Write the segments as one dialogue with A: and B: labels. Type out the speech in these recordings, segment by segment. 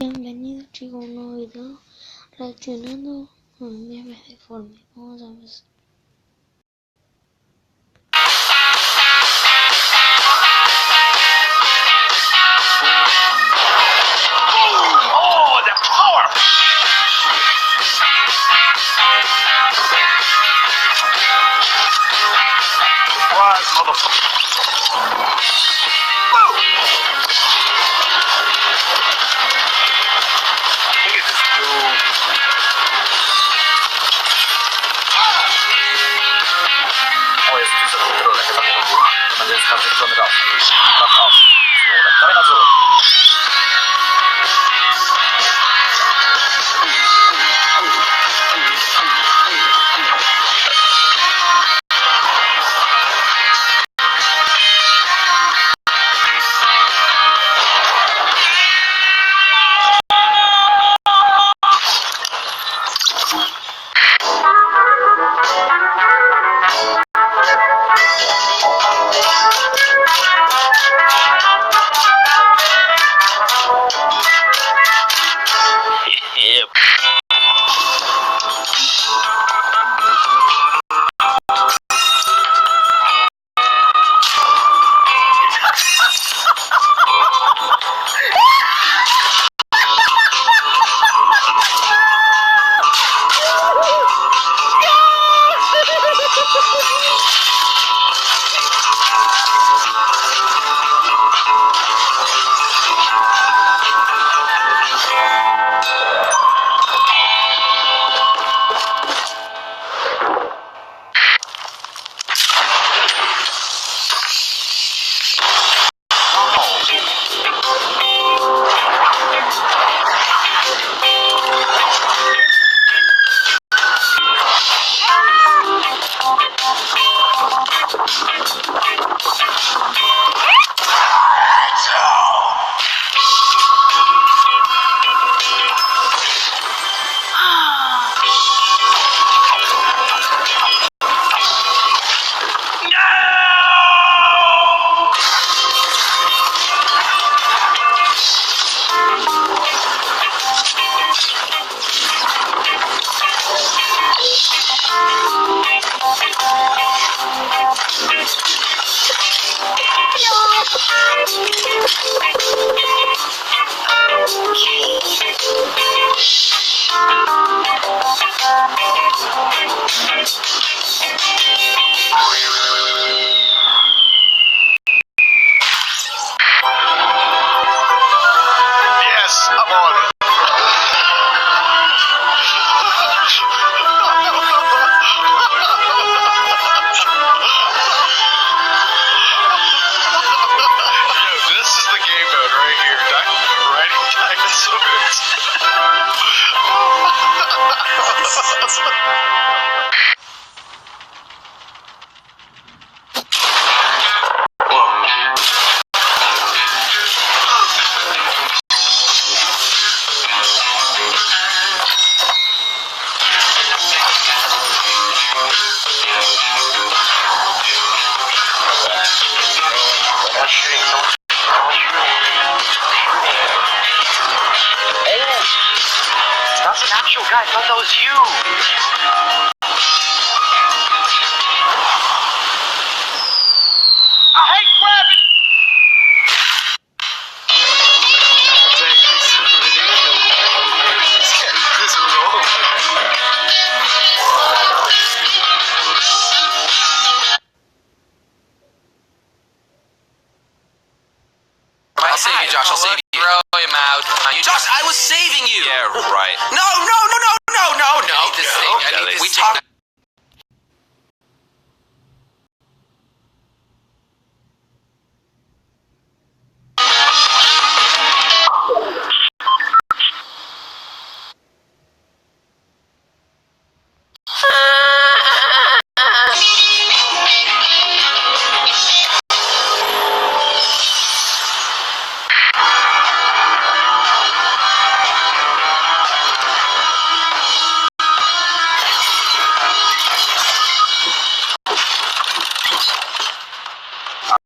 A: Bienvenidos chicos a un nuevo video reaccionando a memes deformes. Vamos a ver.
B: Oh, the power! Surprise, motherfucker! Look at this dude. O, jest tu za kontrolę, chyba nie robił. Będzie skarżony raz. Raz off. Dawaj na dół. Yes, I'm on it. Yo, this is the game mode right here. Riding dinosaurs. That's an actual guy. I thought that was you. I hate gravity. It's actually super ridiculous. This roll.
C: I'll save you, Josh. I'll save you. Throw him out. Josh, I was saving you.
B: Yeah, right.
C: No. I need this thing. I need this
B: We
C: thing.
B: talked.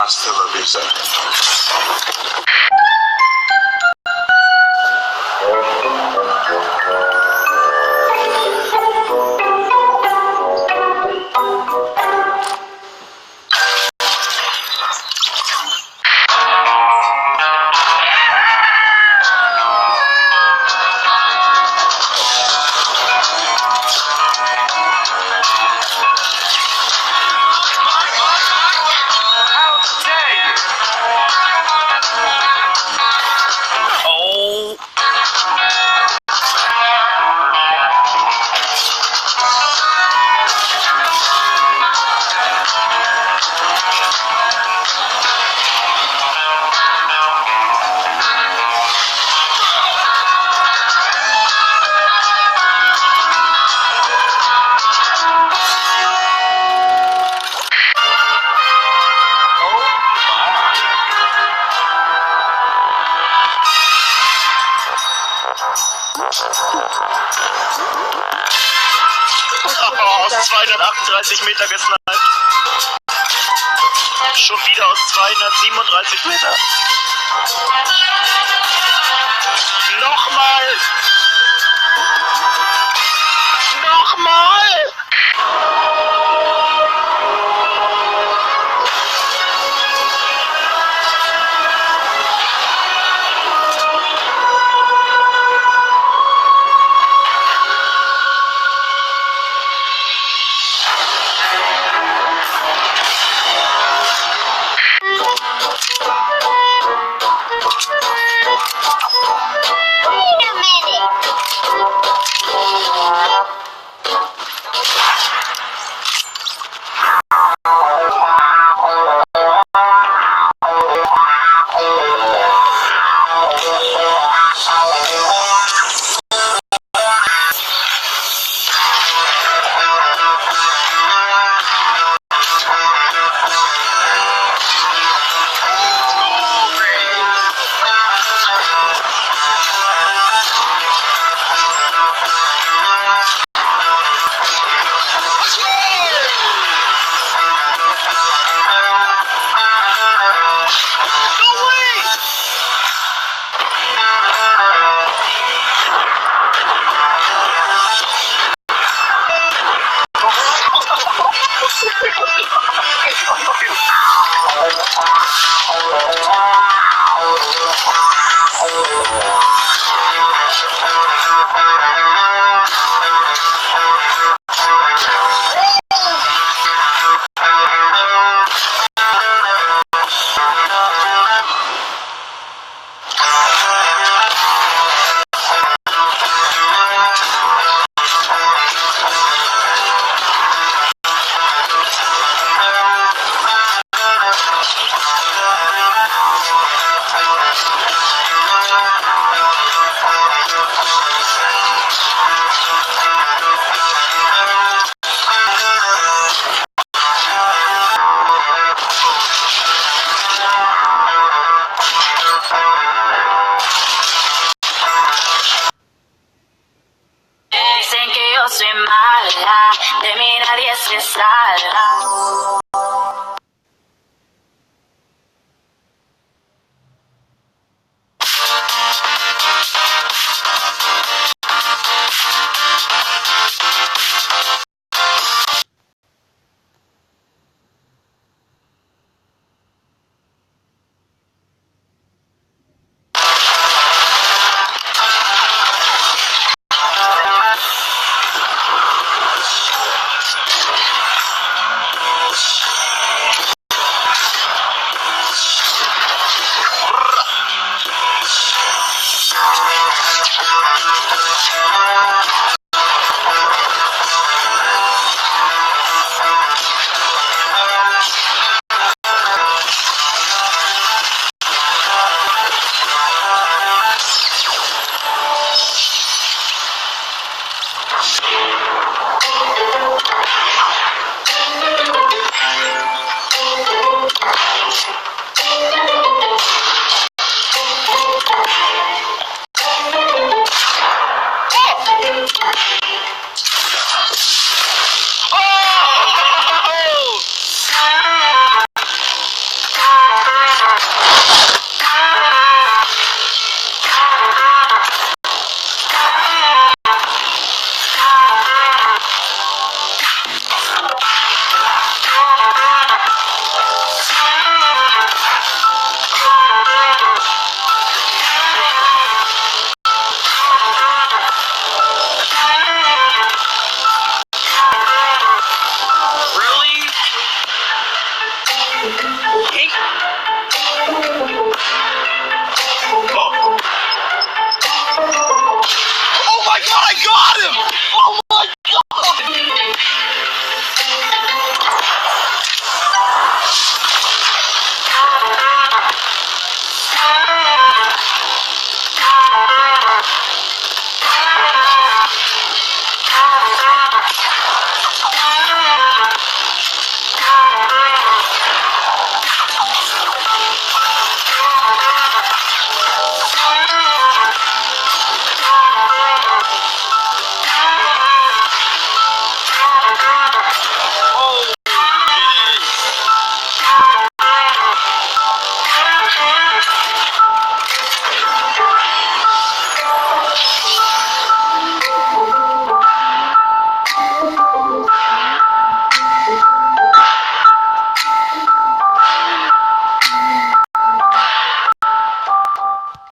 B: Hasta la vista. Aus 238 Meter gesniped. Schon wieder aus 237 Meter. Nochmal! Nochmal!
D: Dicen que yo soy mala, de mí nadie se salva.
B: Oh my god, I got him! Oh